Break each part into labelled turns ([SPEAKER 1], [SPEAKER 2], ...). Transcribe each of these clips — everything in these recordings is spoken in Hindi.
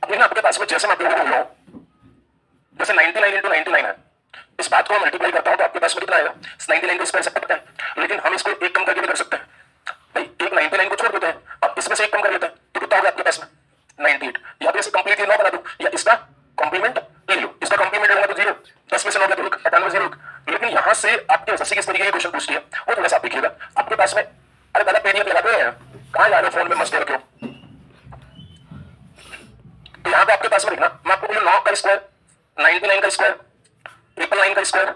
[SPEAKER 1] अब देखना आपके पास में जैसे मैं आप लोगों को बोल रहा हूं, जैसे 99 इंटू 99 है, इस बात को मल्टीप्लाई करता हूं तो आपके पास में कितना आएगा? 99 को स्क्वायर सकते हैं, लेकिन हम इसको एक कम करके भी कर सकते हैं भाई। एक 99 को छोड़ देते हैं और इसमें से एक कम कर लेते हैं तो कितना होगा आपके पास में? 98। या तो इसे कंप्लीटली 9 बना दो या इसका कॉम्प्लीमेंट ले लो। इसका कॉम्प्लीमेंट होगा तो 0, 10 में से 9 गया तो 98 0। लेकिन यहां से आपके एसएससी किस तरीके का क्वेश्चन पूछती है वो थोड़ा सा आप देखिएगा। आपके पास में, अरे दादा पीडीएफ लगा दो, कहां जा रहे हो, फोन में मस्त रखे हो। तो यहां पे आपके पास में लिखना, मैं आपको बोलूं 9 का स्क्वायर, 99 का स्क्वायर, 999 का स्क्वायर,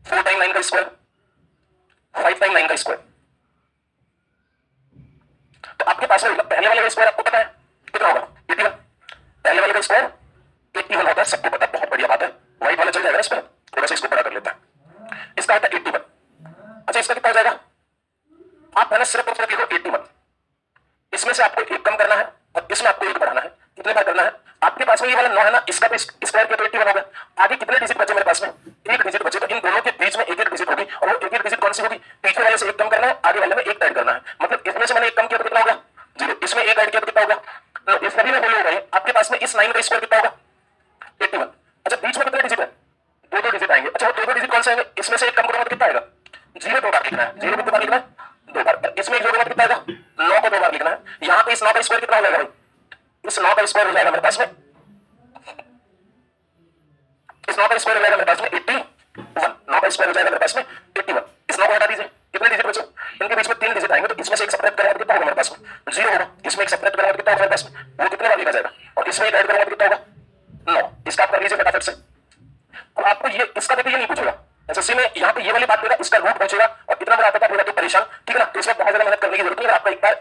[SPEAKER 1] 4 टाइम 9 का स्क्वायर, 5 टाइम 9 का स्क्वायर। तो आपके पास में पहले वाले का स्क्वायर आपको पता है कितना होगा? 81। पहले वाले का स्क्वायर 81 होता है, सबको पता है, बहुत बढ़िया बात है। व्हाइट वाला चल जाएगा इस पर, थोड़ा सा इसको बड़ा कर लेता है। इसका आता है 81। अच्छा इसका कितना हो जाएगा? आप है ना सिर्फ और सिर्फ लिखो 81। इसमें से आपको एक कम करना है और इसमें आपको एक बढ़ाना है। कितने बार करना है? आपके पास में ये वाला 9 है ना, इसका भी स्क्वायर किया तो 81 हो गया। आगे कितने डिजिट बचे मेरे पास में? एक डिजिट बचे। तो इन दोनों के बीच में एक एक डिजिट होगी और वो एक एक डिजिट कौन सी होगी? पीछे वाले से एक कम करना है, आगे वाले में एक ऐड करना है। मतलब इसमें से मैंने एक कम किया तो कितना होगा? 0। इसमें एक ऐड किया तो कितना होगा? तो इस सभी में बोले हो गए। आपके पास में इस 9 का स्क्वायर कितना होगा? 81। अच्छा बीच में कितने डिजिट है? दो डिजिट आएंगे। अच्छा वो दो डिजिट कौन से आएंगे? इसमें से एक कम करूंगा तो कितना आएगा? 0 दो बार लिखना है। 0 कितने बार लिखना है? 2 बार। इसमें एक जोड़ूंगा तो कितना आएगा? 9 को 2 बार लिखना है। यहाँ पे इस 9 का स्क्वायर कितना हो जाएगा भाई? इस 9 का स्क्वायर हो जाएगा मेरे पास में, इस 9 का स्क्वायर हो जाएगा मेरे पास में 81। 9 का स्क्वायर हो जाएगा मेरे पास में 81। इस 9 को हटा दीजिए, कितने डिजिट बचे? इनके बीच में 3 डिजिट आएंगे। तो इसमें से एक सब्ट्रैक्ट करेंगे तो कितना होगा मेरे पास में? 0 होगा। इसमें एक सब्ट्रैक्ट करेंगे तो कितना होगा मेरे पास में? वो कितने बार लिखा जाएगा? और इसमें एक ऐड करेंगे तो कितना होगा? 9। इसका आप कर लीजिए फटाफट से। अब आपको ये इसका देखिए ये नहीं पूछेगा एसएससी में, यहाँ पे ये वाली बात करेगा, इसका रूट पूछेगा और इतना बड़ा आता है तो परेशान, ठीक है ना। तो इसमें बहुत ज्यादा मेहनत करने की जरूरत नहीं है। आपका एक बार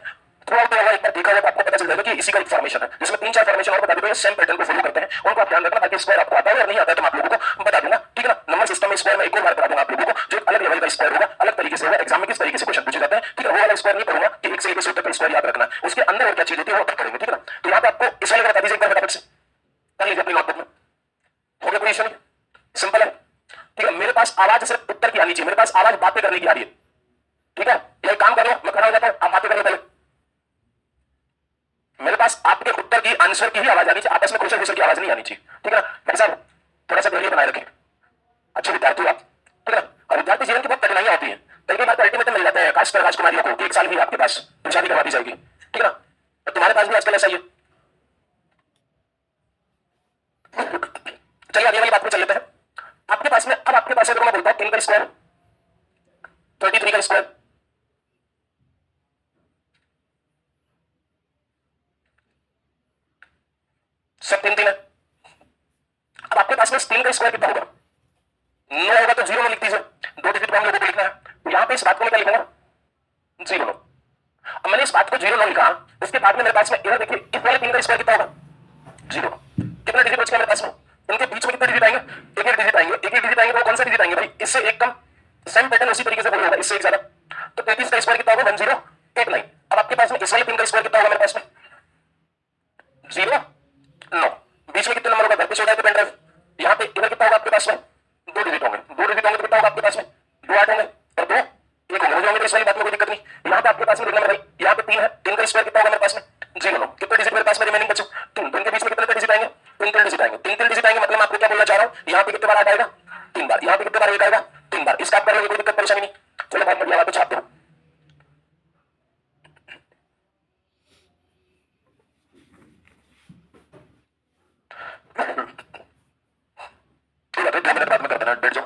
[SPEAKER 1] थ्रू आउट होगा, एक बार देखा जाए तो आपको पता चल जाएगा कि इसी का एक फॉर्मेशन है, जिसमें 3-4 फॉर्मेशन और बता देते हैं, सेम पैटर्न को फॉलो करते हैं। उनको आप ध्यान रखना ताकि स्क्वायर आपको आता है और नहीं आता है तो मैं आप लोगों को बता दूंगा, ठीक है ना। नंबर सिस्टम में स्क्वायर में एक और बार बता दूंगा आप लोगों को, जो अलग लेवल का स्क्वायर होगा, अलग तरीके से होगा। एग्जाम में किस तरीके से क्वेश्चन पूछे जाते हैं, ठीक है। वो वाला स्क्वायर नहीं करूंगा कि एक से लेकर 100 तक का स्क्वायर याद रखना, उसके अंदर और क्या चीज होती है वो तक करेंगे, ठीक है ना। तो यहाँ पे आपको इस वाले का बता दीजिए एक बार फटाफट से, कर लीजिए अपनी नोटबुक में। हो गया क्वेश्चन? सिंपल है, ठीक है। मेरे पास आवाज सिर्फ उत्तर की आनी चाहिए, मेरे पास आवाज बातें करने की आ रही है, ठीक है। ये काम करो, मैं खड़ा हो जाता हूं, आप बातें करिए पहले। मेरे पास आपके उत्तर की, आंसर की ही आवाज आनी चाहिए, आपस में क्वेश्चन की आवाज नहीं आनी चाहिए, ठीक है ना। भाई साहब थोड़ा सा धैर्य बनाए रखें, अच्छे विद्यार्थी आप, ठीक है ना। और विद्यार्थी जीवन की बहुत कठिनाइयां होती है, कई बार तो अल्टीमेटम मिल जाते हैं खासकर राजकुमारियों को, एक साल भी आपके पास तो शादी करवा दी जाएगी, ठीक है ना। तो तुम्हारे पास भी आजकल ऐसा ही है। चलिए अगली वाली बात पे चल लेते हैं। आपके पास में, अब आपके पास है तो मैं बोलता हूं 3 का स्क्वायर, 33 का स्क्वायर, सब 3 3 है। अब आपके पास में 3 का स्क्वायर कितना होगा? 9 होगा तो 0 में लिख दीजिए, 2 डिजिट को हम लोगों को लिखना है। तो यहां पे इस बात को मैं क्या लिखूंगा? 0 9। अब मैंने इस बात को 0 9 लिखा, उसके बाद में मेरे पास में इधर देखिए इस वाले 3 का स्क्वायर कितना होगा? 0। कितना डिजिट बच गया मेरे पास में? इनके बीच में कितने डिजिट आएंगे? एक एक डिजिट आएंगे। एक एक डिजिट आएंगे, वो कौन से डिजिट आएंगे भाई? इससे एक कम, सेम पैटर्न उसी तरीके से होगा, इससे एक ज्यादा। तो 33 का स्क्वायर कितना होगा? 1089। अब आपके पास में इस वाले 3 का स्क्वायर कितना होगा मेरे पास में? 0 9। बीच में कितने नंबर होगा? घर पे छोड़ा है पेन ड्राइव, यहाँ पे इधर कितना होगा आपके पास में? 2 डिजिट होंगे। 2 डिजिट होंगे तो कितना होगा आपके पास में? 2 8 होंगे और 2 1 होंगे, होंगे तो इस वाली बात में कोई दिक्कत नहीं। यहाँ पे आपके पास में देखना भाई, यहाँ पे 3 है, 3 का स्क्वायर कितना होगा मेरे पास में? 0 9। कितने डिजिट मेरे पास में रिमेनिंग बचे? 3। तो इनके बीच में कितने डिजिट आएंगे? 3 डिजिट आएंगे। 3 डिजिट आएंगे मतलब मैं आपको क्या बोलना चाह रहा हूँ, यहाँ पे कितने बार 8 आएगा? 3 बार। यहाँ पे कितने बार 1 आएगा? 3 बार। इसका आप करने में कोई दिक्कत परेशानी नहीं। चलो बहुत बढ़िया बात है, छाप दो। ठीक है, 2 मिनट बाद में कर देना, बैठ जाओ।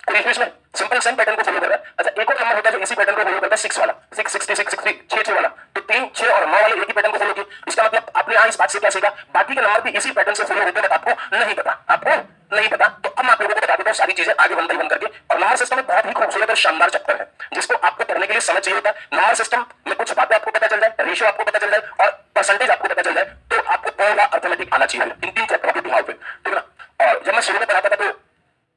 [SPEAKER 1] कोई इशू इसमें? सिंपल सेम पैटर्न को फॉलो कर रहा है। अच्छा एक और नंबर होता है जो इसी पैटर्न को फॉलो करता है, 6 वाला, 6 66 63 6 वाला। तो 3 6 और 9 वाले एक ही पैटर्न को फॉलो किए। इसका मतलब आपने यहाँ इस बात से क्या सीखा? बाकी के नंबर भी इसी पैटर्न से फॉलो होते हैं, आपको नहीं पता, आपको नहीं पता। तो अब मैं आप लोगों को बता देता हूँ सारी चीजें आगे 1 बाय 1 करके। और नंबर सिस्टम में बहुत ही खूबसूरत और शानदार चैप्टर है, जिसको आपको पढ़ने के लिए समझ चाहिए होता है। नंबर सिस्टम में कुछ बातें आपको पता चल जाए, रेशियो आपको पता चल जाए और परसेंटेज आपको पता चल जाए, तो आपको पूरा अर्थमेटिक आना चाहिए इन 3 चैप्टरों के दिमाग पे, ठीक है ना। और जब मैं शुरू में पढ़ाता था तो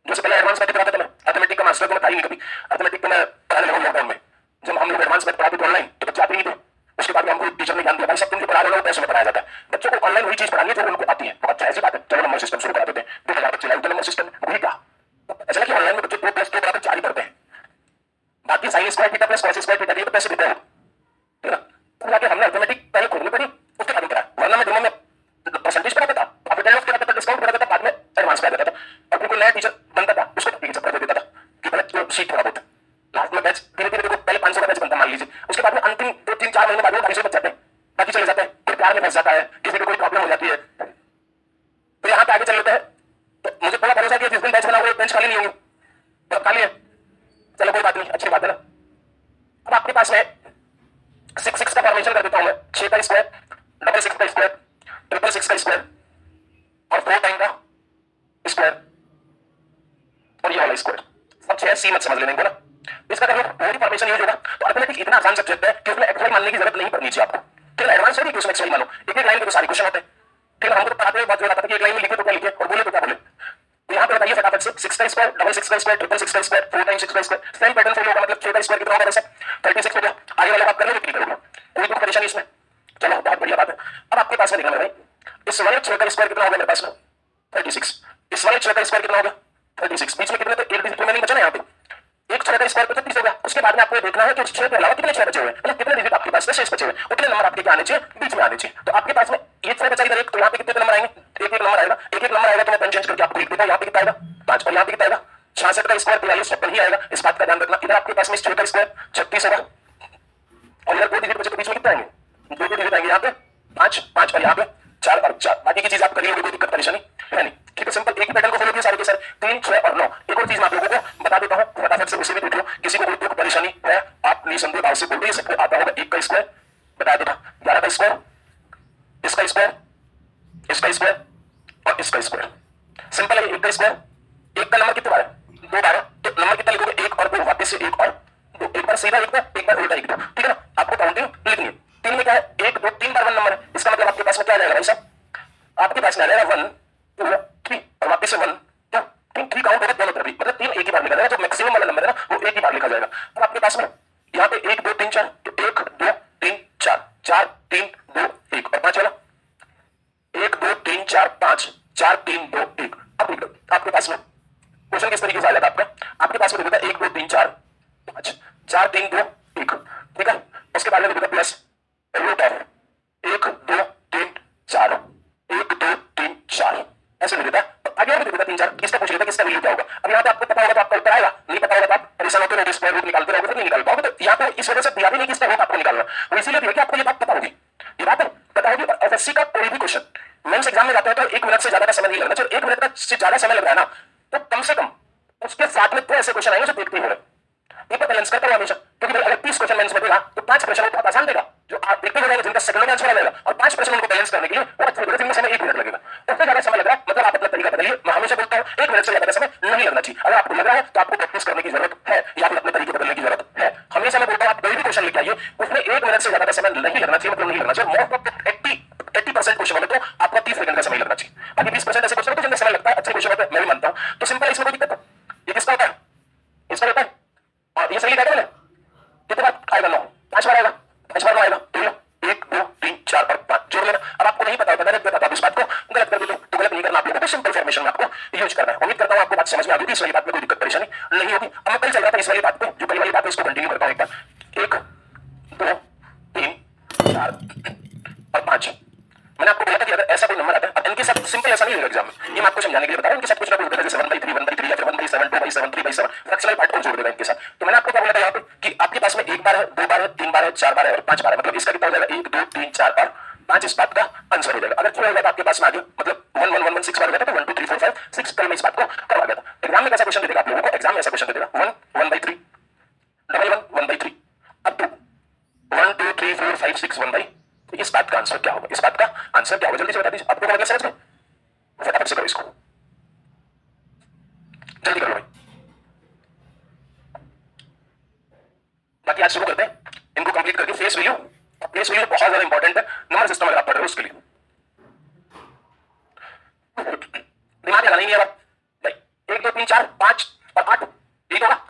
[SPEAKER 1] जैसे पहले एडवांस मैथ पढ़ाता था मैं, अर्थमेटिक का मास्टर तो मैं था ही नहीं कभी। अर्थमेटिक तो मैं पढ़ाने लगा लॉकडाउन में, जब हम लोग एडवांस मैथ पढ़ाते थे ऑनलाइन तो बच्चे आते नहीं थे। उसके बाद हमको टीचर ने ज्ञान दिया, भाई सब तुमको पढ़ा रहे हो पैसे में पढ़ाया जाता है, बच्चों को ऑनलाइन वही चीज पढ़ानी है जो उनको आती है। तो अच्छा ऐसी बात है, चलो नंबर सिस्टम शुरू करा देते हैं। 2000 बच्चे लाए, नंबर सिस्टम वही कहा। ऐसा कि ऑनलाइन में बच्चे 2 + 2 बराबर 4 ही करते हैं, बाकी sine square theta plus cos square theta ये तो पैसे देते हैं, ठीक है ना। तो जाके हमने अर्थमेटिक पहले खुद में पढ़ी, उसके बाद करा। फंस जाता है, किसी को कोई प्रॉब्लम हो जाती है, तो यहाँ पे आगे चल लेते हैं। तो मुझे पूरा भरोसा है कि जिस दिन बेंच बना हुआ बेंच खाली नहीं होंगे, तो खाली है, चलो कोई बात नहीं, अच्छी बात है ना। अब आपके पास में 6 6 का फॉर्मेशन कर देता हूं मैं, 6 का स्क्वायर, डबल 6 का स्क्वायर, ट्रिपल 6 का स्क्वायर और 4 टाइम का स्क्वायर और ये वाला स्क्वायर। सब 6 सी मत समझ लेने को ना, इसका अगर पूरी फॉर्मेशन यूज होगा तो अर्थमेटिक इतना आसान सब्जेक्ट है कि उसमें एक्सवाई मानने की जरूरत नहीं पड़नी चाहिए आपको। ठीक है, एडवांस है कि उसमें एक्सवाई मानो, एक एक लाइन के तो सारे क्वेश्चन होते हैं। ठीक है, हमको तो पढ़ाते हुए बात जो आता था कि एक लाइन में लिखे तो क्या लिखे और बोले तो क्या बोले। तो यहाँ पे बताइए फटाफट से, 6 का स्क्वायर, डबल 6 का स्क्वायर, ट्रिपल 6 का स्क्वायर, 4 टाइम 6 का स्क्वायर, सेम पैटर्न फॉलो होगा, मतलब 6 का स्क्वायर कितना होगा वैसे 36 हो गया। आगे वाला बात कर लो, क्लिक करोगे, कोई दुख परेशानी इसमें, चलो बहुत बढ़िया बात है। अब आपके पास में देखना मेरे भाई, इस वाले 6 का स्क्वायर कितना होगा मेरे पास में 36, इस वाले 6 का स्क्वायर कितना होगा 36, बीच में कितने थे, एक डिजिट रिमेनिंग बचा ना यहाँ पे, एक 6 का स्क्वायर 35 हो गया। उसके बाद में आपको देखना है कि उस 6 के अलावा कितने 6 बचे हुए हैं, मतलब कितने डिजिट आपके पास में शेष बचे हुए हैं, उतने नंबर आपके क्या आने चाहिए, बीच में आने चाहिए। तो आपके पास में ये 6 बचा इधर एक, तो यहाँ पे कितने नंबर आएंगे, एक एक नंबर आएगा, एक एक नंबर आएगा तो मैं पेन चेंज करके आपको लिख देता हूं। यहाँ पे कितना आएगा 5 और यहाँ पे कितना आएगा 66 का स्क्वायर 43 56 ही आएगा, इस बात का ध्यान रखना। इधर आपके पास में 6 का स्क्वायर 36 होगा और इधर 2 डिजिट बचे तो बीच में कितने आएंगे 2 डिजिट आएंगे, यहाँ पे 5 5 और यहाँ पे 4 और 4। बाकी की चीज आप करिए, कोई दिक्कत परेशानी है नहीं। ठीक है, सिंपल एक ही पैटर्न को फॉलो किया सारे के सारे, 3 6 और 9। एक और चीज मैं आप लोगों को बता देता हूँ फटाफट से, उसे भी देख लो, किसी को कोई दुख परेशानी है आप निसंदेह भाव से बोलिए, सबको आता होगा। 1 का स्क्वायर बता देता, 11 का स्क्वायर, इसका स्क्वायर, इसका स्क्वायर और इसका स्क्वायर, सिंपल है। 1 का स्क्वायर, 1 का नंबर कितने बार है 2 बार है, तो नंबर कितना लिखोगे 1 और 2, वापस से 1 और 2, एक बार सीधा 1 बार, एक बार उल्टा 1 2। ठीक है ना, आपको काउंटिंग लिखनी है। 3 में क्या है 1 2 3 बार 1 नंबर है, इसका मतलब आपके पास में क्या आ जाएगा भाई साहब, आपके पास में आ जाएगा 1 2 3 और वापस से 1 2 3, 3 काउंट होगा दोनों तरफ, मतलब 3 एक ही बार लिखा जाएगा, जो मैक्सिमम वाला नंबर है ना वो एक ही बार लिखा जाएगा। अब आपके पास में यहाँ पे 1 2 3 4, तो 1 2 3 4 4 3 2 1 और 5 वाला 1 2 3 4 5 4 3 2 1। अब लिख लो आपके पास में क्वेश्चन किस तरीके से आ जाएगा आपका, आपके पास में लिखा 1 2 3 4 5 4 3 2 1। ठीक है, उसके बाद में लिखा प्लस रूट ऑफ 1 2 3 4 1 2 3 4, ऐसे लिख देता। आगे और भी लिख देता 3 4, किसका पूछ लेता किसका वैल्यू क्या होगा। अब यहाँ पे आपको पता होगा तो आपका उत्तर आएगा, नहीं पता होगा तो आप परेशान होते रहोगे, स्क्वायर रूट निकालते रहोगे तो नहीं निकाल पाओगे। तो यहाँ पे इस वजह से दिया भी नहीं कि इसका रूट आपको निकालना, वो इसीलिए दिया कि आपको ये बात पता होगी, ये बात पता होगी। और एसएससी का कोई भी क्वेश्चन मेंस एग्जाम में जाता है तो 1 मिनट से ज्यादा का समय नहीं लगना चाहिए। 1 मिनट का से ज्यादा समय लग रहा है ना, तो कम से कम उसके साथ में 2 ऐसे क्वेश्चन आएंगे जो देखते ही हो रहे, पेपर बैलेंस करता हूं हमेशा, क्योंकि अगर 30 क्वेश्चन मेंस में देगा तो 5 प्रश्न बहुत आसान देगा जो आप देखते हो जाएगा, जिनका सेकंड में आंसर आएगा, और 5 प्रश्न उनको बैलेंस करने के लिए वो अच्छे होगा, जिनमें समय 1 मिनट लगेगा। उससे ज्यादा समय लग रहा है मतलब आप अपना तरीका बदलिए। मैं हमेशा बोलता हूं 1 मिनट से ज्यादा समय नहीं लगना चाहिए। अगर आपको लग रहा है तो आपको प्रैक्टिस करने की जरूरत है या फिर अपने तरीके बदलने की जरूरत है। हमेशा मैं बोलता हूं आप कोई भी क्वेश्चन लेके आइए, उसमें 1 मिनट से ज्यादा का समय नहीं लगना चाहिए, मतलब नहीं लगना चाहिए। मोस्ट ऑफ 80% क्वेश्चन में तो आपको 30 सेकंड का समय लगना चाहिए। बाकी 20% ऐसे क्वेश्चन होते हैं जिनमें समय लगता है, अच्छे क्वेश्चन होते हैं, मैं भी मानता हूं। तो सिंपल, इसमें कोई दिक्कत है, ये किसका होता है, इसका होता है, और ये सही लिखा है कितने बार आएगा 9, 5 बार आएगा, 5 बार 9 आएगा, तो 1 2 3 4 और 5 जोड़ लेना। अब आपको नहीं पता होता, गलत बता इस बात को, गलत कर दो तो गलत नहीं करना, आप लोगों को सिंपल फॉर्मेशन में आपको यूज करना है। उम्मीद करता हूं आपको बात समझ में आ गई, इस वाली बात में कोई दिक्कत परेशानी नहीं होगी। अब मैं कल चल रहा था इस वाली बात पे, जो कल वाली बात है इसको कंटिन्यू करता हूं एक बार। 1 2 3 4 और 5, मैंने आपको बोला था कि अगर ऐसा कोई नंबर आता है, अब इनके साथ सिंपल ऐसा नहीं होगा एग्जाम में, ये मैं आपको समझाने के लिए बता रहा हूं। इनके साथ कुछ ना कुछ होता है, जैसे 1/3 1/3 या फिर 1/7 2/7 3/7, फ्रैक्शनल पार्ट को जोड़ देगा इनके साथ। तो मैंने आपको क्या बोला था यहाँ पे कि आपके पास में 1 बार है, 2 बार है, 3 बार है, 4 बार है और 5 बार है, मतलब इसका कितना हो जाएगा 1 2 3 4 और 5 इस बात का आंसर हो जाएगा। अगर थोड़ा होगा तो आपके पास में आगे मतलब 1 1 1 1 6 बार हो जाता है, 1 2 3 4 5 6 कल में इस बात को करवा देता। एग्जाम में कैसा क्वेश्चन देगा आप लोगों को, एग्जाम में ऐसा क्वेश्चन देगा 1 1/3 डबल 1 1/3 अप टू 1 2 3 4 5 6 1/3। तो इस बात का आंसर क्या होगा, इस बात का आंसर क्या होगा, जल्दी से बता दीजिए। आपको मतलब समझ में, फटाफट से करो इसको, जल्दी करो भाई। बाकी आज शुरू करते हैं इनको कंप्लीट करके। फेस वैल्यू, फेस वैल्यू बहुत ज्यादा इंपॉर्टेंट है नंबर सिस्टम अगर आप पढ़ रहे हो उसके लिए। दिमाग लगाना ही नहीं है भाई, 1 2 3 4 5 और 8 ठीक होगा,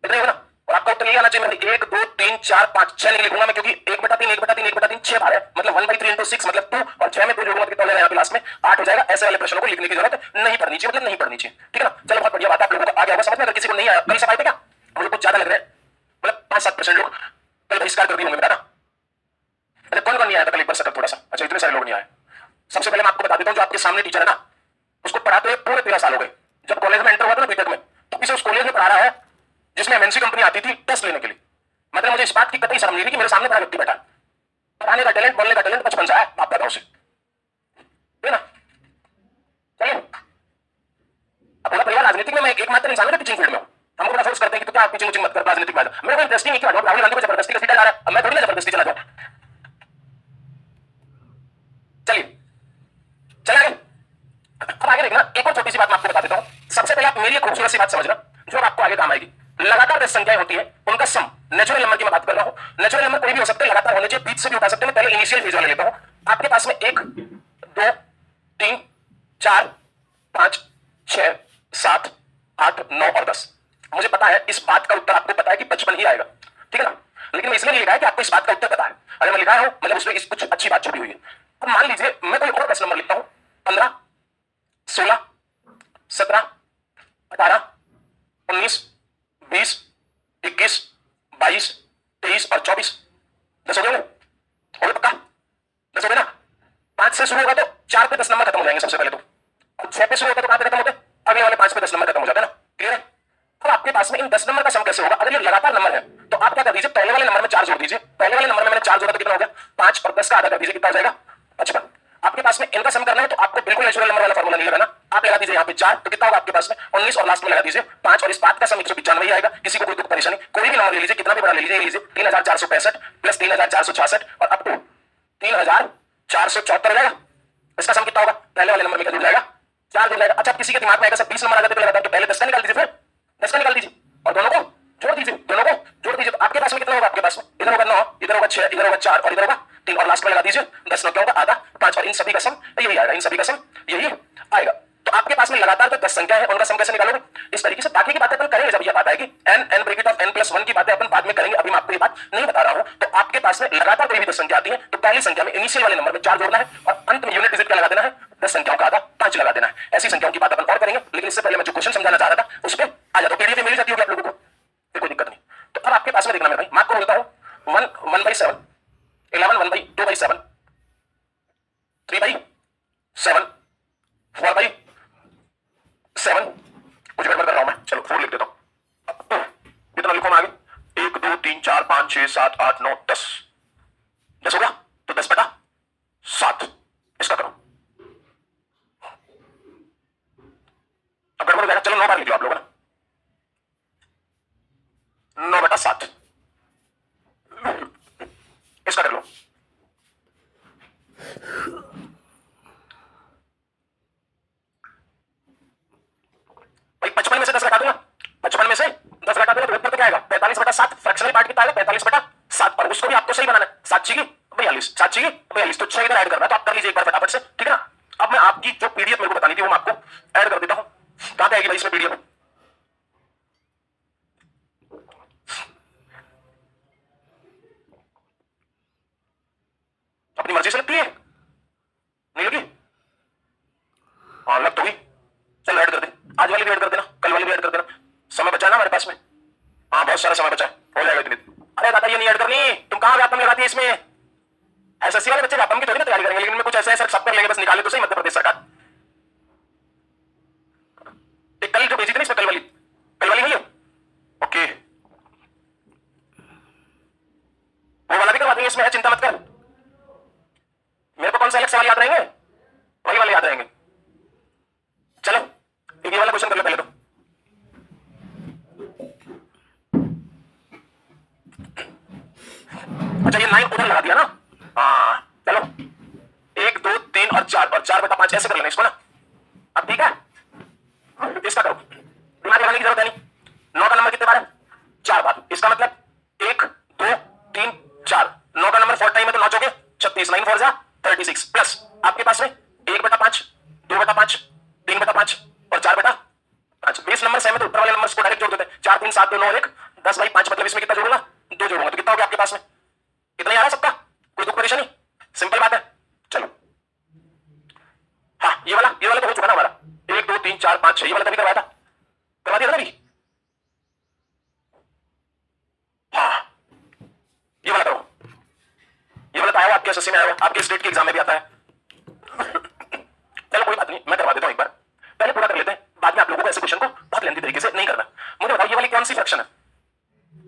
[SPEAKER 1] इतना ही होगा ना। और आपका उत्तर यही आना चाहिए, मतलब 1 2 3 4 5 6 नहीं लिखूंगा मैं, क्योंकि 1/3 1/3 1/3 6 बार है, मतलब 1/3 into 6 मतलब 2 और 6 में 2 जोड़ूंगा कितना हो जाएगा, यहाँ पे लास्ट में 8 हो जाएगा। ऐसे वाले प्रश्नों को लिखने की जरूरत नहीं पड़नी चाहिए, मतलब नहीं पड़नी चाहिए। ठीक है ना, चलो बहुत बढ़िया बात है, आप लोगों को आ गया होगा समझ में। अगर किसी को नहीं आया, कल सब आए थे क्या, मुझे कुछ ज्यादा लग रहा है, मतलब 5-7% लोग कल बहिष्कार कर दिए होंगे, बताना कौन कौन नहीं आया था कल, एक बार सकल थोड़ा सा। अच्छा, इतने सारे लोग नहीं आए। सबसे पहले मैं आपको बता देता हूँ, जो आपके सामने टीचर है ना, उसको पढ़ाते हुए पूरे 13 साल हो गए। जब कॉलेज में एंटर हुआ था ना बीटेक में, तो किसी उस कॉलेज में पढ़ा रहा है जिसमें एमएनसी कंपनी आती थी टेस्ट लेने के लिए। मतलब मुझे इस बात की कतई शर्म नहीं थी कि मेरे सामने बड़ा व्यक्ति बैठा है। पढ़ाने का टैलेंट, बोलने का टैलेंट बचपन से है, आपका बताओ उसे, ठीक है ना? चलिए, अब पूरा परिवार राजनीतिक में, मैं एकमात्र इंसान है टीचिंग फील्ड में हूं। हमको बड़ा फोर्स करते हैं कि तो क्या आप टीचिंग मत कर, राजनीतिक में आ जाओ। मेरा कोई इंटरेस्ट नहीं कि राहुल गांधी को जबरदस्ती सीटा जा रहा है, अब मैं थोड़ी ना जबरदस्ती चला जाऊं। चलिए चले आगे। अब आगे देखना, एक और छोटी सी बात मैं आपको बता देता हूं। सबसे पहले आप मेरी एक खूबसूरत सी बात समझना जो आपको आगे काम आएगी। लगातार 10 संख्याएं होती है, उनका सम, नेचुरल नंबर की मैं बात कर रहा हूं। नेचुरल नंबर कोई भी हो सकते हैं, लगातार होने चाहिए, बीच से भी उठा सकते हैं। मैं पहले इनिशियल फेज वाले लेता हूं। आपके पास में 1 2 3 4 5 6 7 8 9 और 10। मुझे पता है इस बात का उत्तर आपको पता है कि 55 ही आएगा, ठीक है ना? लेकिन मैं इसलिए नहीं लिखा है कि आपको इस बात का उत्तर पता है। अगर मैं लिखा हूं मतलब उसमें कुछ अच्छी बात छुपी हुई है। अब मान लीजिए मैं कोई और 10 नंबर लिखता हूं, 15 16 17 18 19 20 21 22 23 और 24। 10 हो गए? हो गए पक्का? 10 हो गए ना? 5 से शुरू होगा तो 4 पे 10 नंबर खत्म हो जाएंगे सबसे पहले तो। और 6 पे शुरू होगा तो कहां पे खत्म होते? अगले वाले 5 पे 10 नंबर खत्म हो जाते हैं ना? क्लियर है? अब आपके पास में इन 10 नंबर का सम कैसे होगा? अगर ये लगातार नंबर है तो आप क्या कर दीजिए, पहले वाले नंबर में 4 जोड़ दीजिए। पहले वाले नंबर में मैंने 4 जोड़ा तो कितना हो गया? 5 और 10 का आधा कर दीजिए, कितना हो जाएगा? 55। आपके पास में इनका सम करना है तो आपको बिल्कुल नेचुरल नंबर वाला फार्मूला नहीं लगाना। आप लगा दीजिए यहाँ पे 4, तो कितना होगा आपके पास में? 19 और लास्ट में लगा दीजिए 5 और इस बात का सम 195 ही आएगा। किसी को कोई दुख परेशानी, कोई भी नंबर ले लीजिए, कितना भी बड़ा ले लीजिए 3465 प्लस 3466 और अप टू 3474 हो जाएगा। इसका सम कितना होगा? पहले वाले नंबर में क्या जुड़ जाएगा? 4 जुड़ जाएगा। अच्छा, किसी के दिमाग में आएगा सर 20 नंबर आ जाते तो लगातार, तो पहले 10 का निकाल दीजिए, फिर 10 का निकाल दीजिए और दोनों को जोड़ दीजिए। दोनों को जोड़ दीजिए तो आपके पास में कितना होगा? आपके पास में इधर होगा 9, इधर होगा 6, इधर होगा 4 और इधर होगा 3 और लास्ट में लगा दीजिए 10। 9 क्या होगा? आधा 5 और इन सभी का सम यही आएगा। इन सभी का सम यही आएगा। तो आपके पास में लगातार तो 10 संख्या है, उनका सम कैसे निकालोगे? इस तरीके से। बाकी की बातें अपन करेंगे जब ये बात आएगी। n ब्रैकेट ऑफ n+1 की बातें अपन बाद में करेंगे, अभी मैं आपको ये बात नहीं बता रहा हूं। तो आपके पास में लगातार कोई भी 10 संख्या आती है तो पहली संख्या में इनिशियल वाले नंबर में 4 जोड़ना है और अंत में यूनिट डिजिट क्या लगा देना है? 10 संख्याओं का आधा 5 लगा देना है। ऐसी संख्याओं की बात अपन और करेंगे, लेकिन इससे पहले मैं जो क्वेश्चन समझाना चाह रहा था उस पर आ जाता हूं। पीडीएफ मिल जाती होगी आप लोगों को, कोई दिक्कत नहीं। तो अब आपके पास में देखना मेरे भाई, मैं आपको बोलता हूं 1/7, 11 1/2/7, 3/7, 4/7। कुछ गड़बड़ कर रहा हूं मैं, चलो 4 लिख देता हूं। कितना लिखो मैं आगे? 1 2 3 4 5 6 7 8 9 10। 10 हो गया तो 10/7 इसका करो। अब गड़बड़ हो जाएगा, चलो 9 बार लिख लो आप लोगों ने। 9/7 इसका कर लो। भाई 55 में से 10 घटा दूंगा, 55 में से 10 घटा दूंगा तो उत्तर क्या आएगा? 45/7। फ्रैक्शनल पार्ट कितना आएगा? 45/7 और उसको भी आपको सही बनाना है। 7 6 42, 7 6 42 तो 6 इधर ऐड करना है, तो आप कर लीजिए एक बार फटाफट से, ठीक है ना? अब मैं आपकी जो पीडीएफ मेरे को बतानी थी वो मैं आपको ऐड कर देता हूं। कहां पे आएगी भाई इसमें पीडीएफ? अपनी मर्जी से लगती है, नहीं लगी? हाँ लग तो गई। चल ऐड कर दे, आज वाली भी ऐड कर देना, कल वाली भी ऐड कर देना। समय बचा ना हमारे पास में? हाँ बहुत सारा समय बचा है, हो जाएगा इतनी। अरे दादा ये नहीं ऐड करनी, तुम कहां व्यापम लगाती है इसमें? एसएससी वाले बच्चे व्यापम की थोड़ी ना तैयारी करेंगे, लेकिन मैं कुछ ऐसा है सर सब कर लेंगे, बस निकाले तो सही मध्य प्रदेश सरकार। एक कल जो भेजी थी ना इसमें, कल वाली हुई है? ओके, वो वाला भी करवा देंगे, इसमें है, चिंता मत कर। मेरे को कौन सा अलग सवाल याद रहेंगे? वही वाले याद रहेंगे। चलो ये वाला क्वेश्चन कर लो पहले तो। अच्छा ये 9 उधर लगा दिया ना? हाँ चलो 1 2 3 और 4/5 ऐसे कर लेना इसको ना। अब ठीक है, इसका करो, दिमाग लगाने की जरूरत है नहीं। 9 का नंबर कितने बार है? 4 बार। इसका मतलब 1 2 3 4, 9 का नंबर 4 टाइम है तो 9 चौके 36, 9 4 जा 36 प्लस आपके पास में 1/5, 2/5, 3/5 और 4/5। 20 नंबर सेम है तो ऊपर वाले नंबर्स को डायरेक्ट जोड़ देते हैं। 4 3 7 2 9 और 1 10/5, मतलब इसमें कितना जोड़ूंगा? 2 जोड़ूंगा तो कितना हो गया आपके पास में? कितना ही आ रहा है सबका? कोई दुख परेशानी? सिंपल बात है। चलो हाँ ये वाला तो हो चुका ना हमारा। 1 2 3 4 5 6 ये वाला तभी करवाया था, करवा दिया था अभी। हाँ ये वाला करो, ये वाला तो आया आपके एसएससी में आया, आपके स्टेट के एग्जाम में भी आता है। चलो कोई बात नहीं, मैं करवा देता हूं एक बार, पहले पूरा कर लेते हैं, बाद में आप लोगों को ऐसे क्वेश्चन को बहुत लेंथी तरीके से नहीं करना। मुझे बताओ ये वाली कौन सी फ्रैक्शन है?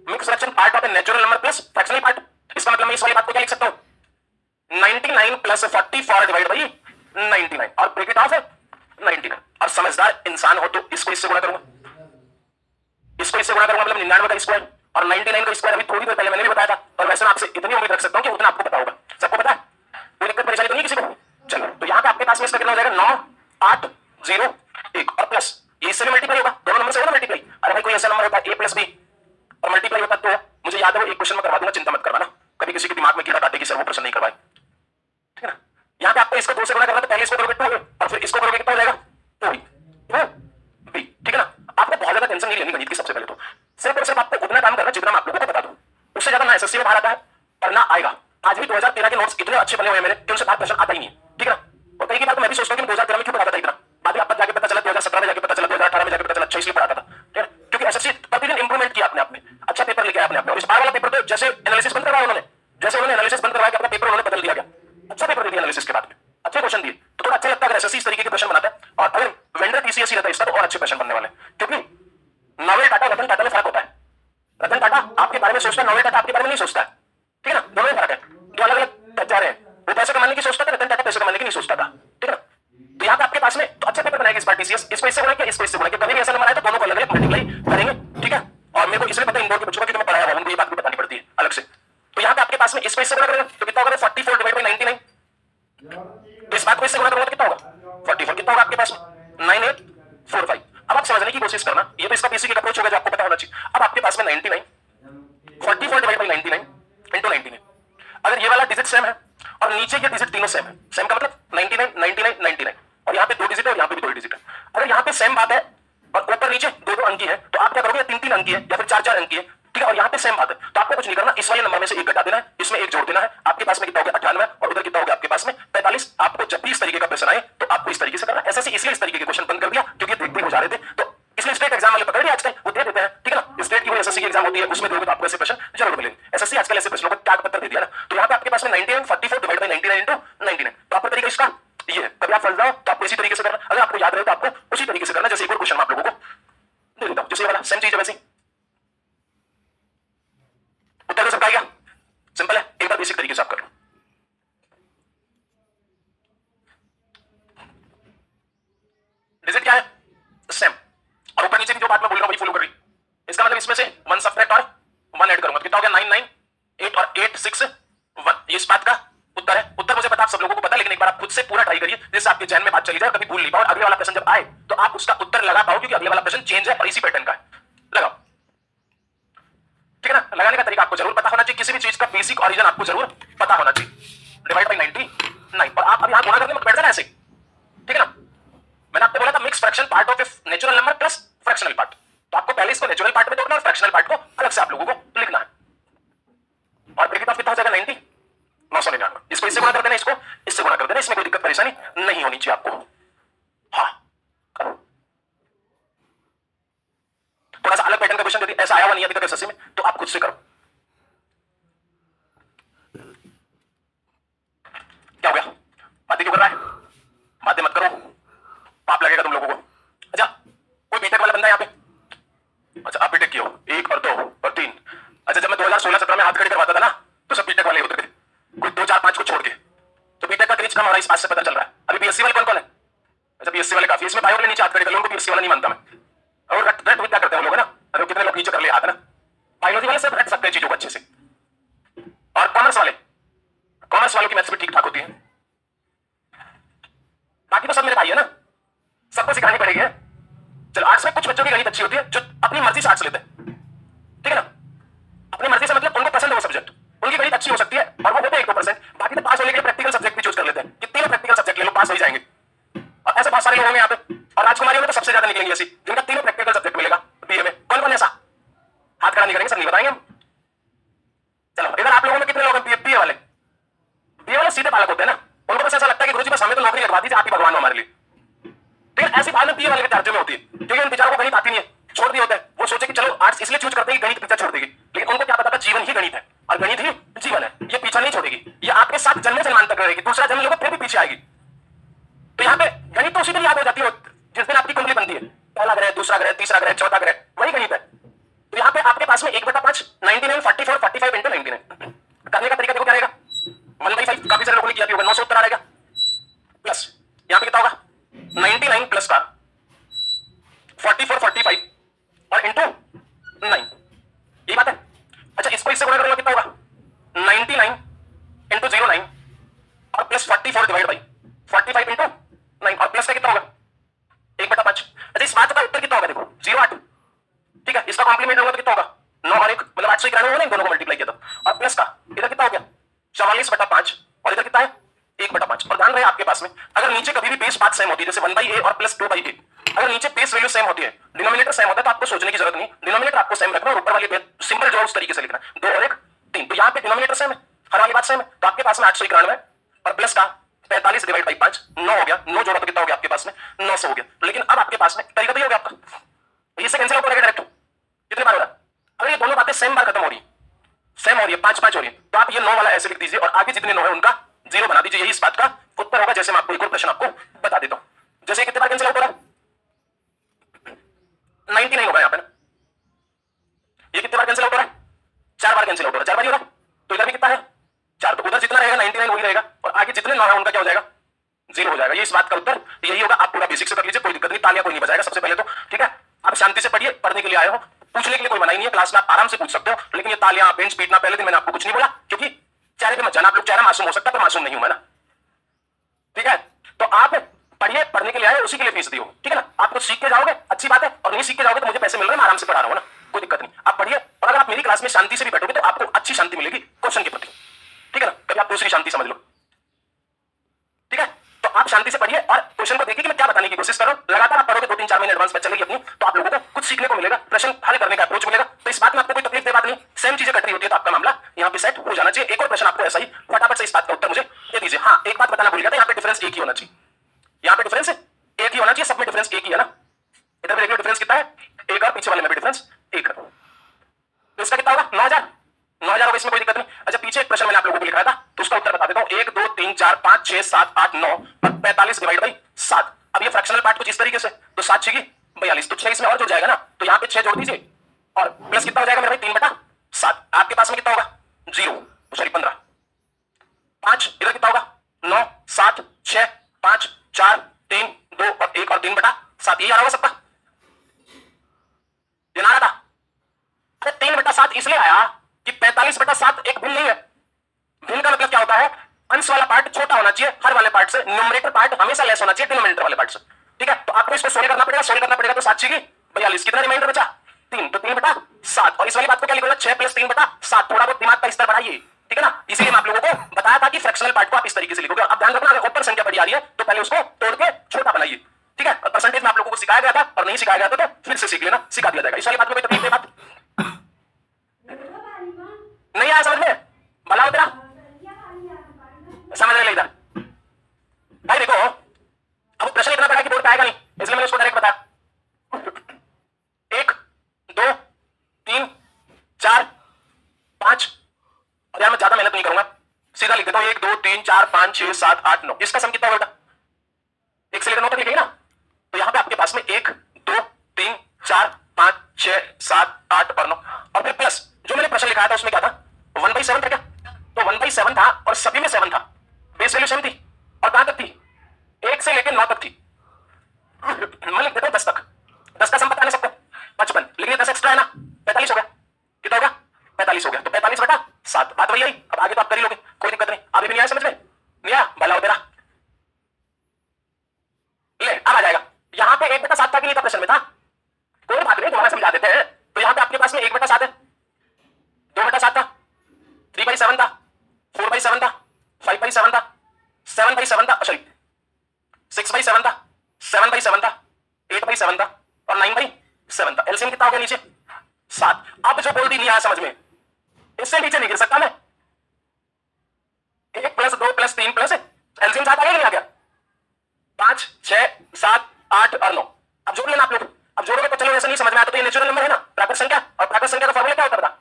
[SPEAKER 1] Mix fraction, part of a natural number plus fractional part. इसका मतलब मैं इस वाली बात को क्या लिख सकता हूं? 90 99 प्लस 44 डिवाइड बाई 99 और ब्रैकेट ऑफ 99। और समझदार इंसान हो तो इसको इससे गुणा करूंगा, इसको इससे गुणा करूंगा, मतलब 99 का स्क्वायर और 99 का स्क्वायर। अभी थोड़ी देर पहले मैंने भी बताया था, और वैसे मैं आपसे इतनी उम्मीद रख सकता हूं कि उतना आपको पता होगा। सबको पता है, कोई दिक्कत परेशानी तो नहीं किसी को? चलो, तो यहां पे आपके पास में इसका कितना हो जाएगा, 9 8 0 1 और प्लस ये इससे भी मल्टीप्लाई होगा, दोनों नंबर से होगा मल्टीप्लाई। अरे भाई कोई ऐसा नंबर होता है a प्लस बी और मल्टीप्लाई होता तो मुझे याद है वो एक क्वेश्चन में करवा दूंगा, चिंता मत करवाना। कभी किसी के दिमाग में कीड़ा काटे कि सर वो प्रश्न नहीं करवाए, ठीक है ना। यहाँ पे आपको इसको 2 से गुणा करना, तो पहले इसको करोगे 2 और फिर इसको करोगे कितना हो जाएगा 2b, ठीक है ना। आपको बहुत ज्यादा टेंशन नहीं लेनी गणित की। सबसे पहले तो सिर्फ और सिर्फ आपको उतना काम करना जितना मैं आप लोगों को बता दूं, उससे ज्यादा ना एसएससी में बाहर आता है और ना आएगा। आज भी 2013 के नोट्स इतने अच्छे बने हुए हैं मेरे कि उनसे बाहर क्वेश्चन आता ही नहीं है, ठीक है ना। और कई बार तो मैं भी सोचता हूं कि 2013 में क्यों पढ़ाता था इतना, बाद में आपको जाके पता चला 2017 में जाके पता चला 2018 में जाके पता चला 26 में पढ़ाता था, ठीक है। क्योंकि एसएससी प्रतिदिन इंप्रूवमेंट किया अपने आप में, अच्छा पेपर लेके आया अपने आप में। और इस बार वाला पेपर तो जैसे एनालिसिस बंद करवाया उन्होंने, जैसे उन्होंने एनालिसिस बंद करवाया अपना पेपर उन्होंने बदल दिया गया। अच्छा पेपर दे दिया एनालिसिस के बाद में, अच्छे क्वेश्चन दिए, तो थोड़ा अच्छा लगता है अगर एसएससी इस तरीके के क्वेश्चन बनाता है। और अगर वेंडर टीसीएस ही रहता है इसका तो और अच्छे क्वेश्चन बनने वाले, क्योंकि नॉवेल टाटा रतन टाटा में फर्क होता है। रतन टाटा आपके बारे में सोचता है, नॉवेल टाटा आपके बारे में नहीं सोचता है, ठीक है ना। दोनों में फर्क है, जो अलग अलग जा रहे हैं। वो पैसे कमाने की सोचता था, रतन टाटा पैसे कमाने की नहीं सोचता था, ठीक है ना। तो यहाँ पे आपके पास में तो अच्छा पेपर बनाएगा इस बार टीसीएस, इसको इससे बनाएगा, इसको इससे बनाएगा। कभी भी ऐसा नंबर आए तो दोनों को अलग अलग मल्टीप्लाई करेंगे, ठीक है। और मेरे को इसलिए पता है इंदौर के बच्चों को, क्योंकि मैं पढ़ाया हुआ, उनको ये बात भी बतानी पड़ती है अलग से। तो यहाँ पे आपके पास में इसको इससे गुणा करेगा तो कितना होगा, 44 डिवाइड बाई 99। तो इस बात को इससे गुणा करूंगा तो कितना होगा 44, कितना होगा आपके पास 9845। अब आप समझने की कोशिश करना, ये तो इसका बेसिक अप्रोच होगा जो आपको पता होना चाहिए। अब आपके पास में 99 44 डिवाइड बाई 99 इंटू 99। अगर ये वाला डिजिट सेम है और नीचे ये डिजिट तीनों सेम है, सेम का मतलब 99 99 99, और यहाँ पे 2 डिजिट है और यहाँ पे भी 2 डिजिट है। अगर यहाँ पे सेम बात है और ऊपर नीचे 2 अंकी है, तो आप क्या करोगे, 3 अंकी है या फिर 4 अंकी है, ठीक है। और यहाँ पे सेम बात है तो आपको कुछ नहीं करना, इस वाले नंबर में से 1 घटा देना है, इसमें 1 जोड़ देना है। आपके पास में कितना हो गया 98 और उधर कितना हो गया आपके पास में 45। आपको जब भी इस तरीके का क्वेश्चन आए तो आपको इस तरीके से करना। ऐसा इसलिए इस तरीके के क्वेश्चन बंद कर दिया क्योंकि देखते हो जा रहे थे, तो इसलिए स्टेट एग्जाम वाले पकड़ लिया आजकल, वो दे देते हैं, ठीक है ना। स्टेट की एसएससी की एग्जाम होती है, उसमें दोगे तो आपको ऐसे प्रश्न जरूर मिलेंगे। एसएससी आजकल ऐसे प्रश्नों को टैग पत्थर दे दिया ना। तो यहाँ पे आपके पास में 99 44 डिवाइड बाई 99 इंटू 99। तो आपका तरीका इसका ये है, कभी आप फंस जाओ तो आपको इसी तरीके से करना। अगर आपको याद रहे तो आपको उसी तरीके से करना। जैसे एक और क्वेश्चन मैं आप लोगों को दे देता हूं, जैसे वाला सेम चीज है वैसे उत्तर तो सबका आएगा, सिंपल है। एक बार बेसिक तरीके से आप कर लो। डिजिट क्या है, सेम, और ऊपर नीचे की जो बात मैं बोल रहा हूं वही फॉलो कर रही। इसका मतलब इसमें से 1 सब्ट्रैक्ट और 1 ऐड करूंगा तो कितना हो गया 998 और 861। ये इस बात का उत्तर है। उत्तर मुझे पता आप सब लोगों को पता, लेकिन एक बार आप खुद से पूरा ट्राई करिए जैसे आपके जहन में बात चली जाए, कभी भूल नहीं पाओ। अगले वाला प्रश्न जब आए तो आप उसका उत्तर लगा पाओ, क्योंकि अगले वाला प्रश्न चेंज है और इसी पैटर्न का है। लगाओ, ठीक है ना। लगाने का तरीका आपको जरूर पता होना चाहिए, किसी भी चीज का बेसिक ओरिजिन आपको जरूर पता होना चाहिए। डिवाइड बाई 99 और आप अब यहां गुणा करने में बैठ जाना ऐसे, ठीक है ना। मैंने आपको बोला था mix fraction part of a natural number plus fractional part, तो आपको पहले इसको नेचुरल पार्ट में तोड़ना और फ्रैक्शनल पार्ट को अलग से आप लोगों को लिखना है। और ब्रैकेट ऑफ कितना हो जाएगा 90 999। इसको इससे गुणा कर देना, इसको इससे गुणा कर देना, इसमें कोई दिक्कत परेशानी नहीं होनी चाहिए आपको। हाँ करो, थोड़ा सा अलग पैटर्न का क्वेश्चन दे दिया, ऐसा आया हुआ नहीं अभी तक एसएससी में, तो आप खुद से करो। क्या हो गया, बातें क्यों कर रहा है, बातें मत करो, पाप लगेगा तुम लोगों को। अच्छा कोई बीटेक वाला बंदा यहाँ पे, अच्छा आप बीटेक की हो 1 और 2 और 3। अच्छा जब मैं 2016-17 में हाथ खड़े करवाता था ना तो सब बीटेक वाले होते थे, कोई 2 4 5 को छोड़ के। तो बीटेक का क्रेज कम हो रहा है, इस बात से पता चल रहा है। अभी बीएससी वाले कौन कौन है, अच्छा बीएससी वाले काफी, इसमें बायो वाले नीचे हाथ खड़े कर लो, उनको बीएससी वाला नहीं मानता मैं। और रट क्या करते हैं लोग ना, अरे कितने लोग नीचे कर ले हाथ ना, बायोलॉजी वाले सब रट सकते हैं चीजों को अच्छे से। और कॉमर्स वालों की मैथ्स भी ठीक ठाक होती है, बाकी तो सब मेरे भाई है ना, सबको सिखानी पड़ेगी है। चलो आर्ट्स में कुछ बच्चों की गणित अच्छी होती है जो अपनी मर्जी से आर्ट्स लेते हैं, ठीक है ना। अपनी मर्जी से मतलब उनको पसंद है वो सब्जेक्ट, उनकी गणित अच्छी हो सकती है और वो होते हैं 1-2%। बाकी तो पास होने के लिए प्रैक्टिकल सब्जेक्ट भी चूज कर लेते हैं, कितने लोग प्रैक्टिकल सब्जेक्ट ले लो पास हो ही जाएंगे। और ऐसे बहुत सारे लोग हैं यहाँ पे, और राजकुमारियों में तो सबसे ज्यादा निकलेंगे ऐसी जिनका 3 प्रैक्टिकल सब्जेक्ट मिलेगा बीए में। कौन कौन ऐसा हाथ खड़ा नहीं करेंगे, सब नहीं बताएंगे हम। चलो इधर आप लोगों में कितने लोग हैं बीए वाले सीधे बालक होते हैं ना, उनको बस ऐसा लगता है कि गुरुजी बस हमें तो नौकरी लगवा दीजिए, आप ही भगवान हो हमारे लिए। लेकिन ऐसी बात बीए वाले के तर्जुमे में होती है, क्योंकि उन बेचारों को गणित आती नहीं है, छोड़ दिए होते हैं। वो सोचे कि चलो आर्ट्स इसलिए चूज करते हैं कि गणित पीछा छोड़ देगी, लेकिन उनको क्या पता था जीवन ही गणित है और गणित ही जीवन है, ये पीछा नहीं छोड़ेगी, ये आपके साथ जन्म जन्मांतर तक रहेगी, दूसरा जन्म लोगों फिर भी पीछे आएगी। तो यहाँ पे गणित तो उसी दिन याद हो जाती है जिस दिन आपकी कुंडली बनती है, पहला ग्रह, दूसरा ग्रह, तीसरा ग्रह, चौथा ग्रह, वही गणित है। तो यहाँ पे आपके पास में 1/5 99 44 45 इंटू 99 करने का तरीका देखो क्या रहेगा, 1/5 काफी सारे लोगों ने किया भी होगा प्लस 44 डिवाइड बाई 45 इंटू 9 और प्लस का कितना होगा 1/5। अच्छा इस बात का उत्तर कितना होगा देखो 0.8, ठीक है। इसका कॉम्प्लीमेंट होगा तो कितना होगा 9 और 1 मतलब 891 होगा ना, इन दोनों को मल्टीप्लाई किया था। और प्लस का इधर कितना हो गया 44/5 और इधर कितना है 1/5। और ध्यान रहे आपके पास में अगर नीचे कभी भी बेस बात सेम होती है जैसे 1/a और प्लस 2/a, अगर नीचे बेस वैल्यू सेम होती है डिनोमिनेटर सेम होता है तो आपको सोचने की जरूरत नहीं, डिनोमिनेटर आपको सेम रखना और ऊपर वाली सिंबल जो उस तरीके से लिखना 2 और 1 3। तो यहाँ पे डिनोमिनेटर सेम है, हर वाली बात सेम है, तो आपके पास में 891 और प्लस का 45 डिवाइड बाई 5 9 हो गया। 9 जोड़ा तो कितना हो गया आपके पास में 900 हो गया। लेकिन अब आपके पास में तरीका तो ये हो गया आपका, इससे कैंसिल आउट हो जाएगा डायरेक्ट। कितने बार हो रहा है अगर ये दोनों बातें सेम बार खत्म हो रही है, सेम हो रही है 5-5 हो रही है, तो आप ये 9 वाला ऐसे लिख दीजिए और आगे जितने 9 है उनका 0 बना दीजिए। यही इस बात का उत्तर होगा। जैसे मैं आपको एक और प्रश्न आपको बता देता हूं, जैसे कितने बार कैंसिल आउट हो रहा है 99 होगा यहाँ पे ना, ये कितने बार कैंसिल आउट हो रहा है 4 बार कैंसिल आउट हो रहा है, 4 बार ही हो रहा है। तो इधर भी कितना है 4, तो उधर जितना रहेगा 99 वही रहेगा और आगे जितने 9 है उनका क्या हो जाएगा 0 हो जाएगा। ये इस बात का उत्तर यही होगा। आप पूरा बेसिक से कर लीजिए, कोई दिक्कत नहीं, तालियां कोई नहीं बजाएगा सबसे पहले तो, ठीक है। आप शांति से पढ़िए, पढ़ने के लिए आए हो, पूछने के लिए कोई मना ही नहीं है, क्लास में आप आराम से पूछ सकते हो। लेकिन ये तालियां बेंच पीटना पहले दिन मैंने आपको कुछ नहीं बोला, क्योंकि चेहरे पे मत जाना। आप लोग चेहरा मासूम हो सकता है पर मासूम नहीं हूं मैं ना, ठीक है। तो आप पढ़िए, पढ़ने के लिए आए उसी के लिए फीस दियो, ठीक है ना। आप कुछ सीख के जाओगे अच्छी बात है, और नहीं सीख के जाओगे तो मुझे पैसे मिल रहे हैं, मैं आराम से पढ़ा रहा हूं ना, कोई दिक्कत नहीं। आप पढ़िए और अगर आप मेरी क्लास में शांति से भी बैठोगे तो आपको अच्छी शांति मिलेगी क्वेश्चन के प्रति, ठीक है ना। कभी आप दूसरी शांति समझ लो, ठीक है। तो आप शांति से पढ़िए और क्वेश्चन को देखिए कि मैं क्या बताने की कोशिश कर रहा हूं। लगातार आप पढ़ोगे 2-3-4 महीने एडवांस बैच चलेगी अपनी, तो आप लोगों को कुछ सीखने को मिलेगा, प्रश्न हल करने का अप्रोच मिलेगा। तो इस बात में आपको कोई तकलीफ दे बात नहीं, सेम चीजें कट रही होती है तो आपका मामला यहाँ पे सेट हो जाना चाहिए। एक और प्रश्न आपको ऐसा ही फटाफट से इस बात का उत्तर मुझे दे दीजिए। हाँ एक बात बताना भूल गया था, यहाँ पे डिफरेंस एक ही होना चाहिए, यहाँ पे डिफरेंस एक ही होना चाहिए, सब में डिफरेंस एक ही है ना। इधर देखिए डिफरेंस कितना है एक, और पीछे वाले में भी डिफरेंस एक है, तो इसका कितना होगा 9000 होगा, इसमें कोई दिक्कत नहीं। अच्छा पीछे एक प्रश्न मैंने आप लोगों को लिखा था तो उसका उत्तर बता देता हूं, 1 2 3 4 5 6 7 8 9 और 45 डिवाइड बाई 7। अब ये फ्रैक्शनल पार्ट कुछ इस तरीके से, तो 7 6 42, तो 6 इसमें और जुड़ जाएगा ना, तो यहाँ पे 6 जोड़ दीजिए और प्लस कितना हो जाएगा मेरे भाई 3/7। आपके पास में कितना होगा 0 सॉरी 15, 5 इधर कितना होगा 9 7 6 5 4 3 2 और 1 और 3/7। यही आ रहा होगा सबका, ये ना रहा था। अरे 3/7 इसलिए आया कि 45/7 एक भिन्न नहीं है। भिन्न का मतलब क्या होता है, अंश वाला पार्ट छोटा होना चाहिए हर वाले पार्ट से, न्यूमरेटर पार्ट हमेशा लेस होना चाहिए डिनोमिनेटर वाले पार्ट से, ठीक है। तो आपको इसको सोल्व करना पड़ेगा, सोल्व करना पड़ेगा तो 7 6 42, कितना रिमाइंडर बचा 3, तो 3/7। और इस वाली बात को क्या लिखोगे 6 + 3/7। थोड़ा बहुत दिमाग का स्तर बढ़ाइए, ठीक है ना। इसीलिए मैं आप लोगों को बताया था कि फ्रैक्शनल पार्ट को आप इस तरीके से लिखोगे। अब ध्यान रखना अगर ऊपर संख्या बड़ी आ रही है तो पहले उसको तोड़ के छोटा बनाइए, ठीक है। और परसेंटेज में आप लोगों को सिखाया गया था और नहीं सिखाया गया था तो फिर से सीख लेना, सिखा दिया जाएगा। इस वाली बात में कोई तकलीफ नहीं, बात नहीं आया समझ में, भला तेरा समझ इधर भाई। देखो अब प्रश्न इतना बड़ा कि बोर्ड पे आएगा नहीं, इसलिए मैंने उसको डायरेक्ट बताया 1 2 3 4 5, और यार मैं ज्यादा मेहनत नहीं करूंगा, सीधा लिख देता हूं 1 2 3 4 5 6 7 8 9। इसका सम कितना होगा 1 से लेकर 9 तक लिखेंगे ना, तो यहां पे आपके पास में 1 2 3 4 5 6 7 8 और 9 और फिर प्लस जो मैंने प्रश्न लिखा था उसमें क्या था 1/7 था क्या, तो 1/7 था और सभी में 7 था, बेस वैल्यू सेम थी और कहां तक थी 1 से लेकर 9 तक थी। मैं लिख देता हूं 10 तक, 10 का सम पता नहीं सबको 55, लेकिन 10 एक्स्ट्रा है ना 45 हो गया, कितना होगा 45 हो गया, तो 45/7 बात वही आई। अब आगे तो आप कर ही लोगे, कोई दिक्कत नहीं। अभी भी नहीं आया समझ में, नहीं आया भला हो तेरा, ले अब आ जाएगा। यहां पे 1/7 था कि नहीं था प्रश्न में था, कोई बात नहीं दोबारा समझा देते हैं। तो यहां पे आपके पास में 1/7 है, 2/7 था, 3/7 था, 4/7 था, 5/7 था, 7/7 था, सॉरी 6/7 था, 7/7 था, 8/7 था और 9/7 था। एलसीएम कितना हो गया नीचे 7। अब जो बोल दी नहीं आया समझ में, इससे नीचे नहीं गिर सकता मैं, 1 + 2 + 3 प्लस एलसीएम 7 आ गया नहीं आ गया, 5 6 7 8 और 9। अब जोड़ लेना आप लोग, अब जोड़ोगे तो चलो ऐसे नहीं समझ में आता तो ये नेचुरल नंबर है ना, प्राकृत संख्या, और प्राकृत संख्या का फॉर्मूला क्या होता है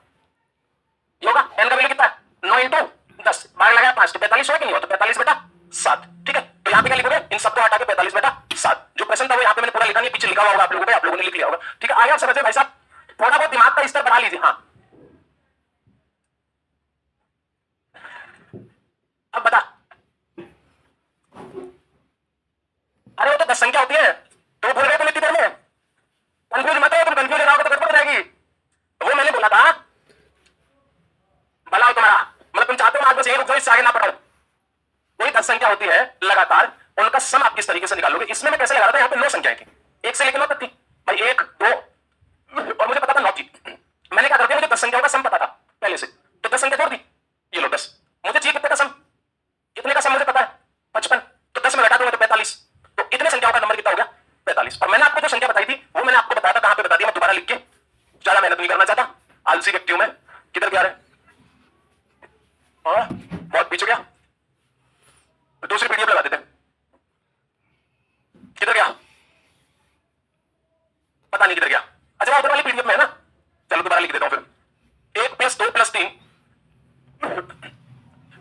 [SPEAKER 1] ये होगा n का वैल्यू कितना है 9 × 10 बार लगाया 5 तो 45 हुआ कि नहीं हुआ, तो 45/7, ठीक है। तो यहाँ पे क्या लिखोगे इन सबको हटा के 45/7। जो प्रश्न था वो यहाँ पे मैंने पूरा लिखा नहीं, पीछे लिखा हुआ होगा आप लोगों ने लिख लिया होगा, ठीक है। आगे आप समझे भाई साहब, थोड़ा बहुत दिमाग का स्तर बढ़ा लीजिए। हाँ अब बता, अरे वो तो 10 संख्या होती है तो भूल गए तुम इतनी देर में, कंफ्यूज मत हो, तुम कंफ्यूज रहोगे तो गड़बड़ हो जाएगी। वो मैंने बोला था भला हो तुम्हारा, मतलब तुम चाहते हो आज बस यही रुक जाओ, इससे आगे ना पढ़ो। वही 10 संख्या संख्या होती है लगातार, उनका सम आप किस तरीके से निकालोगे। इसमें मैं कैसे लगा रहा था, यहाँ पे 9 संख्याएं थी, 1 से लेकर 9 तक थी भाई, 1 2 और मुझे पता था 9 थी। मैंने क्या कर दिया, मुझे 10 संख्याओं का सम पता था पहले से, तो 10 संख्या जोड़ दी, ये लो 10। मुझे चाहिए कितने का सम, इतने का सम मुझे पता है 55, तो 10 में घटा दूंगा तो 45, तो इतने संख्याओं का नंबर कितना हो गया 45। और मैंने आपको जो संख्या बताई थी वो मैंने आपको बताया था, कहां पे बता दिया, मैं दोबारा लिख के ज्यादा मेहनत नहीं करना चाहता, आलसी व्यक्ति हूं मैं। किधर गया रे, बहुत पीछे गया, दूसरी पीडीएफ लगा देते, किधर गया, पता नहीं किधर गया। अच्छा उधर वाली पीडीएफ में है ना, चलो दोबारा लिख देता हूं फिर। 1 + 2 + 3,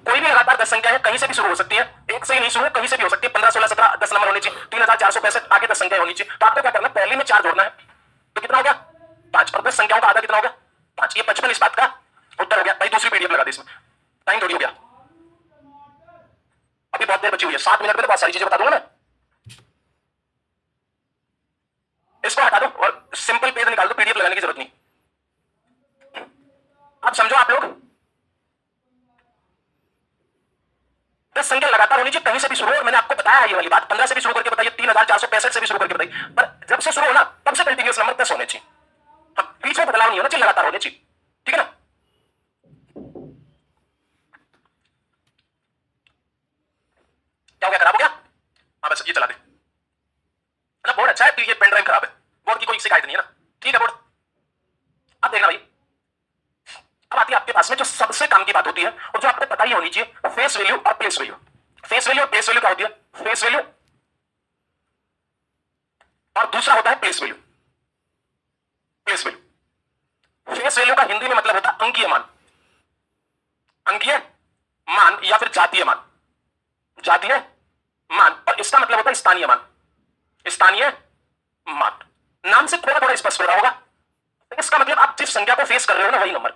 [SPEAKER 1] कोई भी लगातार 10 संख्या है, कहीं से भी शुरू हो सकती है, 1 से ही नहीं शुरू, कहीं से भी हो सकती है। 15 16 17 10 नंबर होने चाहिए, 3465 आगे 10 संख्या होनी चाहिए। तो आपको क्या करना है, पहले में 4 जोड़ना है, तो कितना हो गया 5, और 10 संख्याओं का आधा कितना हो गया 5, ये 55 इस बात का उत्तर हो गया भाई। दूसरी पीडीएफ लगा दी, इसमें टाइम थोड़ी हो गया, अभी बहुत देर बची हुई है, 7 मिनट में तो बहुत सारी चीजें बता दूंगा मैं। इसको हटा दो और सिंपल पेज निकाल दो, पीडीएफ लगाने की जरूरत नहीं। अब समझो आप लोग, 10 संख्या लगातार होनी चाहिए, कहीं से भी शुरू हो, और मैंने आपको बताया ये वाली बात, 15 से भी शुरू करके बताइए, 3465 से भी शुरू करके बताइए, पर जब से शुरू हो ना तब से कंटिन्यूअस नंबर 10 होने चाहिए, हाँ, बीच में बदलाव नहीं होना चाहिए, लगातार होने चाहिए, ठीक है ना। क्या हो गया, खराब हो गया, हाँ बस ये चला दे ना, बोर्ड अच्छा है, ये पेन ड्राइव खराब है, बोर्ड की कोई शिकायत नहीं है ना, ठीक है बोर्ड। अब देखना भाई, अब आती है आपके पास में जो सबसे काम की बात होती है और जो आपको पता ही होनी चाहिए, फेस वैल्यू और प्लेस वैल्यू। फेस वैल्यू और प्लेस वैल्यू क्या होती है, फेस वैल्यू और दूसरा होता है place value. Place value, face value का हिंदी में मतलब होता है अंकीय मान, अंकीय मान या फिर जातीय मान, जातीय मान, और इसका मतलब होता है स्थानीय मान, स्थानीय मान। नाम से थोड़ा थोड़ा स्पष्ट हो रहा होगा, इसका मतलब आप जिस संख्या को फेस कर रहे हो ना वही नंबर,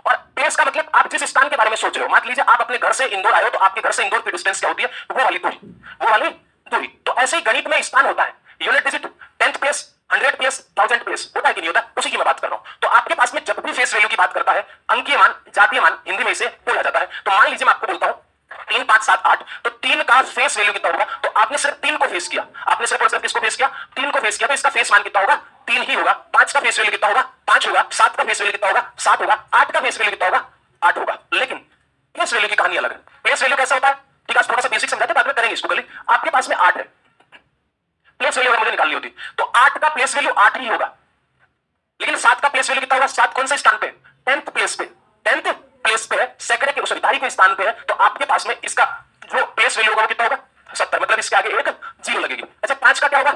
[SPEAKER 1] और प्लेस का मतलब आप जिस स्थान के बारे में सोच रहे हो। मान लीजिए आप अपने घर से इंदौर आए हो, तो आपके घर से इंदौर की डिस्टेंस क्या होती है, वो वाली दूरी, वो वाली दूरी। तो ऐसे ही गणित में स्थान होता है, unit digit, 10th place, 100 place, 1000 place होता है कि नहीं होता, उसी की मैं बात कर रहा हूं। तो आपके पास में जब भी फेस वैल्यू की बात करता है, अंकीय मान, जातीय मान हिंदी में इसे बोला जाता है। तो मान लीजिए मैं आपको बोलता हूं 3 5 7 8, तो 3 का फेस वैल्यू कितना होगा, तो आपने सिर्फ 3 को फेस किया, आपने सिर्फ और सिर्फ किसको फेस किया, 3 को फेस किया, तो इसका फेस मान कितना होगा 3 ही होगा। 5 का फेस वैल्यू कितना होगा 5 होगा, 7 का फेस वैल्यू कितना होगा 7 होगा, 8 का फेस वैल्यू कितना होगा 8 होगा। लेकिन प्लेस वैल्यू की कहानी अलग है। प्लेस वैल्यू कैसा होता है, ठीक है, थोड़ा सा बेसिक समझाते, बाद में करेंगे इसको। आपके पास में 8 है, प्लेस वैल्यू अगर मुझे निकालनी होती तो 8 का प्लेस वैल्यू 8 ही होगा, लेकिन 7 का प्लेस वैल्यू कितना होगा, 7 कौन से स्थान पे, 10th प्लेस पे, 10th प्लेस पे है, सैकड़े के सॉरी तारीख के स्थान पे है। तो आपके पास में इसका जो प्लेस वैल्यू होगा वो कितना होगा 70, मतलब इसके आगे एक जीरो लगेगी। अच्छा 5 का क्या होगा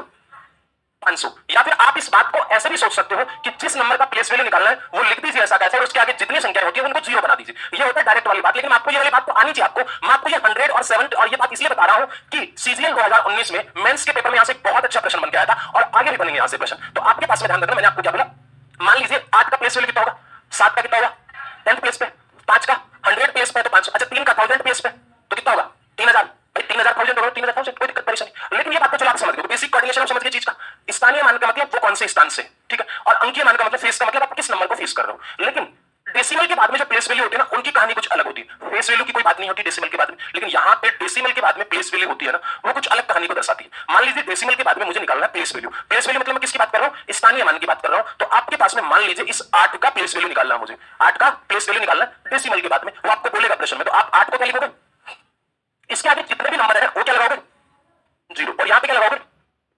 [SPEAKER 1] 500। या फिर आप इस बात को ऐसे भी सोच सकते हो कि जिस नंबर का प्लेस वैल्यू निकालना है वो लिख दीजिए ऐसा कैसे, और उसके आगे जितनी संख्या होती है उनको जीरो बना दीजिए। ये होता है डायरेक्ट वाली बात, लेकिन आपको ये वाली बात तो आनी चाहिए। आपको मैं आपको ये 100 और 70 और ये बात इसलिए बता रहा हूं कि सीजीएल 2019 में मेंस के पेपर में यहां से बहुत अच्छा प्रश्न बन के आया था और आगे भी बनेंगे यहां से प्रश्न। तो आपके पास में ध्यान रखना, मैंने आपको क्या बोला, मान लीजिए 8 का प्लेस वैल्यू कितना होगा, 7 का कितना होगा 10th प्लेस पे, 5 का 100 प्लेस पे तो 500, अच्छा 3 का 1000 प्लेस पे तो कितना होगा 3000, भाई 3000 होगा 3000, कोई दिक्कत परेशानी। लेकिन ये बात तो चलो आप समझ गए, बेसिक कोऑर्डिनेशन आप समझ गए चीज का। स्थानीय मान का मतलब वो कौन से स्थान से, ठीक है, और अंकीय मान का मतलब फेस का मतलब आप किस नंबर को फेस कर रहे हो। लेकिन डेसिमल के बाद में जो प्लेस वैल्यू होती है ना उनकी कहानी कुछ अलग होती है। फेस वैल्यू की कोई बात नहीं होती डेसिमल के बाद में, लेकिन यहाँ पे डेसिमल के बाद में प्लेस वैल्यू होती है ना, वो कुछ अलग कहानी को दर्शाती है। मान लीजिए डेसिमल के बाद में मुझे निकालना है प्लेस वैल्यू। प्लेस वैल्यू मतलब मैं किसकी बात कर रहा हूँ, स्थानीय मान की बात कर रहा हूँ। तो आपके पास में मान लीजिए इस 8 का प्लेस वैल्यू निकालना है, मुझे 8 का प्लेस वैल्यू निकालना है डेसिमल के बाद में, वो आपको बोलेगा प्रश्न में। तो आप 8 को क्या लिखोगे, इसके आगे जितने भी नंबर है वो क्या लगाओगे जीरो, और यहाँ पे क्या लगाओगे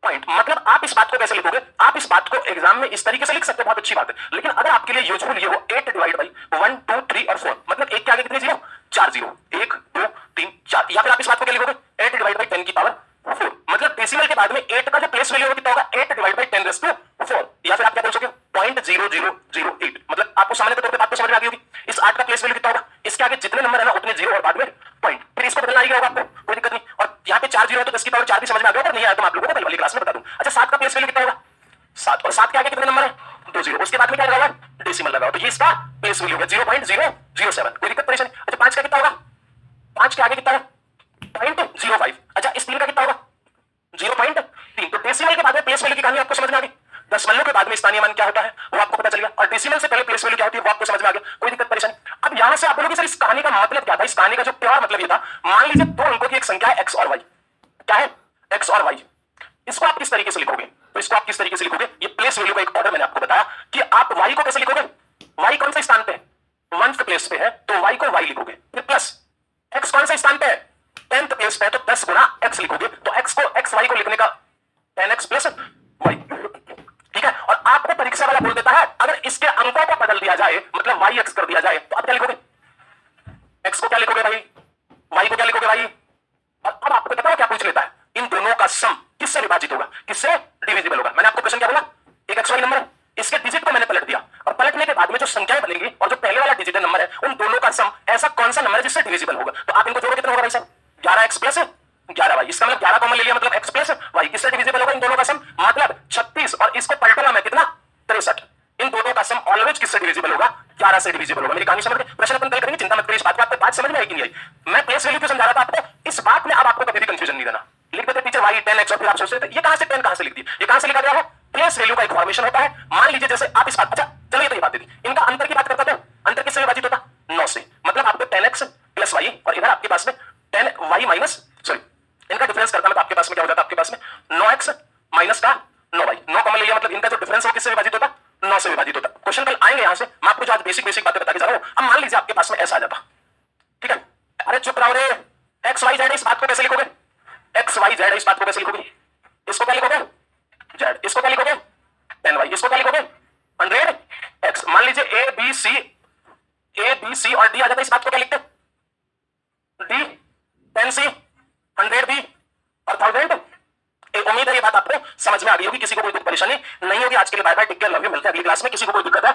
[SPEAKER 1] पॉइंट। मतलब आप इस बात को कैसे लिखोगे, आप इस बात को एग्जाम में इस तरीके से लिख सकते हैं, बहुत अच्छी बात है। लेकिन अगर आपके लिए यूजफुल ये हो 8 डिवाइड बाई 1 2 3 और 4, मतलब 1 के आगे कितने जीरो 4 जीरो, 1 2 3 4। या फिर आप इस बात को क्या लिखोगे 8 डिवाइड बाई 10 की पावर 4, मतलब डेसिमल के बाद में 8 का जो प्लेस वैल्यू होगा कितना होगा 8 डिवाइड बाई 10 रेज़ टू 4। या फिर आप क्या बोल सकते हो 0.0008, मतलब आपको सामान्य तौर पे बात तो समझ में आ गई होगी। इस 8 का प्लेस वैल्यू कितना होगा, इसके आगे जितने नंबर है ना उतने जीरो और बाद में पॉइंट, फिर इसको बदलना आएगा आपको, कोई दिक्कत नहीं। और यहाँ पे 4 जीरो है तो 10 की पावर 4 भी समझ में आ गया, पर नहीं आया तो मैं आप लोगों को कल वाली क्लास में बता दूं। अच्छा 7 का प्लेस वैल्यू कितना होगा 7, और 7 के आगे कितने नंबर है 2 जीरो, उसके बाद में क्या लगाओ डेसिमल लगाओ, तो ये इसका प्लेस वैल्यू है 0.007, कोई दिक्कत परेशानी। अच्छा 5 का कितना होगा, 5 के आगे कितना है 0.05। अच्छा इस 3 का कितना होगा 0.3। तो डेसिमल के बाद में प्लेस वैल्यू की कहानी आपको समझ में आ गई। दशमलव के बाद में स्थानीय मान क्या होता है वो आपको पता चल गया, और डेसिमल से पहले प्लेस वैल्यू क्या होती है वो आपको समझ में आ गया, कोई दिक्कत परेशानी। अब अब यहां से आप बोलोगे सर इस कहानी का मतलब क्या था, इस कहानी का जो प्योर मतलब ये था, मान लीजिए दो अंकों की एक संख्या है एक्स और वाई, क्या है एक्स और वाई, इसको आप किस तरीके से लिखोगे, तो इसको आप किस तरीके से लिखोगे, ये प्लेस वैल्यू का एक ऑर्डर मैंने आपको बताया कि आप वाई को कैसे लिखोगे, वाई कौन से स्थान पे है, 1th प्लेस पे है तो वाई को वाई लिखोगे, फिर प्लस एक्स कौन से स्थान पे है, 10th प्लेस पे है तो 10 गुना एक्स लिखोगे, तो एक्स को एक्स वाई को लिखने का 10x प्लस वाई, ठीक है। और आपको परीक्षा वाला बोल देता है अगर इसके अंकों को बदल दिया जाए मतलब वाई एक्स कर दिया जाए तो आप क्या लिखोगे, एक्स को क्या लिखोगे भाई, वाई को क्या लिखोगे भाई, और अब आपको पता है क्या पूछ लेता है, इन दोनों का सम किससे विभाजित होगा, किससे डिविजिबल होगा। मैंने आपको क्वेश्चन क्या बोला, एक एक्स वाई नंबर है, इसके डिजिट को मैंने पलट दिया और पलटने के बाद में जो संख्याएं बनेंगी और जो पहले वाला डिजिटल नंबर है उन दोनों का सम ऐसा कौन सा नंबर है जिससे डिविजिबल होगा, तो आप इनको जोड़ो कितना होगा भाई साहब, 11x प्लस 11 वाई, इसका मतलब 11 कॉमन ले लिया मतलब x प्लस वाई, किससे डिविजिबल होगा इन दोनों का सम, मतलब 36 और इसको पलटना मैं कितना 63, इन दोनों का सम ऑलवेज किससे डिविजिबल होगा, 11 से डिविजिबल होगा। मेरी कहानी समझ गए, प्रश्न अपन कल करेंगे, चिंता मत करिए इस बात पे, बात समझ में आई कि नहीं आई, मैं प्लेस वैल्यू क्यों समझा रहा था आपको, इस बात में अब आपको कभी भी कंफ्यूजन नहीं देना, लिख देते टीचर वाई 10x और फिर आप सोचते ये कहां से 10 कहां से लिख दी, ये कहां से लिखा गया है, प्लेस वैल्यू का एक फॉर्मेशन होता है। मान लीजिए जैसे आप इस बात, अच्छा चलिए तो ये बात दे दी, इनका अंतर की बात करता था, अंतर किससे विभाजित होता, 9 से, मतलब आपको 10x प्लस वाई और इधर आपके पास में 10y माइनस सॉरी इनका डिफरेंस करता है तो आपके पास में क्या हो जाता है, आपके पास में 9x माइनस का 9y, 9 कॉमन ले लिया मतलब इनका जो डिफरेंस है किससे विभाजित होता, 9 से विभाजित होता। क्वेश्चन कल आएंगे यहां से, मैं आपको जो आज बेसिक बातें बता के जा रहा हूं। अब मान लीजिए आपके पास में ऐसा आ जाता, ठीक है, अरे चुप रहो रे, एक्स वाई जेड इस बात को कैसे लिखोगे, एक्स वाई जेड इस बात को कैसे लिखोगे, इसको क्या लिखोगे जेड, इसको क्या लिखोगे 10y, इसको क्या लिखोगे 100x। मान लीजिए ए बी सी और डी आ जाता, इस बात को क्या लिखते, डी 10c 100b और 1000। उम्मीद है ये बात आपको समझ में आ गई होगी, किसी को कोई दुख परेशानी नहीं होगी। आज के लिए bye bye, take care, love you, मिलते हैं अगली क्लास में। किसी को कोई दिक्कत है